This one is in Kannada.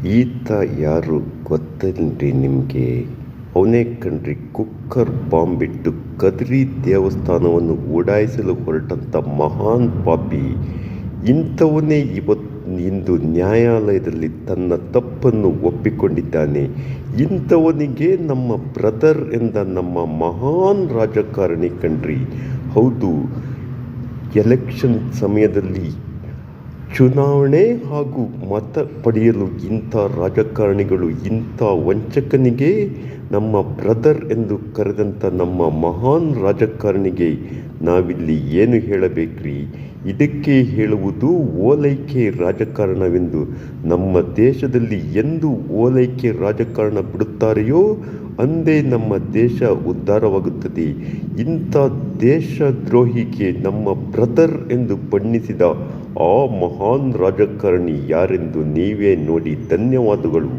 ಈತ ಯಾರು ಗೊತ್ತೇನ್ರಿ ನಿಮಗೆ? ಅವನೇ ಕಣ್ರಿ ಕುಕ್ಕರ್ ಬಾಂಬ್ ಇಟ್ಟು ಕದ್ರಿ ದೇವಸ್ಥಾನವನ್ನು ಉಡಾಯಿಸಲು ಹೊರಟಂಥ ಮಹಾನ್ ಪಾಪಿ. ಇಂಥವನೇ ಇಂದು ನ್ಯಾಯಾಲಯದಲ್ಲಿ ತನ್ನ ತಪ್ಪನ್ನು ಒಪ್ಪಿಕೊಂಡಿದ್ದಾನೆ. ಇಂಥವನಿಗೆ ನಮ್ಮ ಬ್ರದರ್ ಎಂದ ನಮ್ಮ ಮಹಾನ್ ರಾಜಕಾರಣಿ ಕಣ್ರಿ. ಹೌದು, ಎಲೆಕ್ಷನ್ ಸಮಯದಲ್ಲಿ ಚುನಾವಣೆ ಹಾಗೂ ಮತ ಪಡೆಯಲು ಇಂಥ ರಾಜಕಾರಣಿಗಳು, ಇಂಥ ವಂಚಕನಿಗೆ ನಮ್ಮ ಬ್ರದರ್ ಎಂದು ಕರೆದಂಥ ನಮ್ಮ ಮಹಾನ್ ರಾಜಕಾರಣಿಗೆ ನಾವಿಲ್ಲಿ ಏನು ಹೇಳಬೇಕ್ರಿ? ಇದಕ್ಕೆ ಹೇಳುವುದು ಓಲೈಕೆ ರಾಜಕಾರಣವೆಂದು. ನಮ್ಮ ದೇಶದಲ್ಲಿ ಎಂದು ಓಲೈಕೆ ರಾಜಕಾರಣ ಬಿಡುತ್ತಾರೆಯೋ ಅಂದೇ ನಮ್ಮ ದೇಶ ಉದ್ಧಾರವಾಗುತ್ತದೆ. ಇಂಥ ದೇಶದ್ರೋಹಿಗೆ ನಮ್ಮ ಬ್ರದರ್ ಎಂದು ಬಣ್ಣಿಸಿದ ಆ ಮಹಾನ್ ರಾಜಕಾರಣಿ ಯಾರೆಂದು ನೀವೇ ನೋಡಿ. ಧನ್ಯವಾದಗಳು.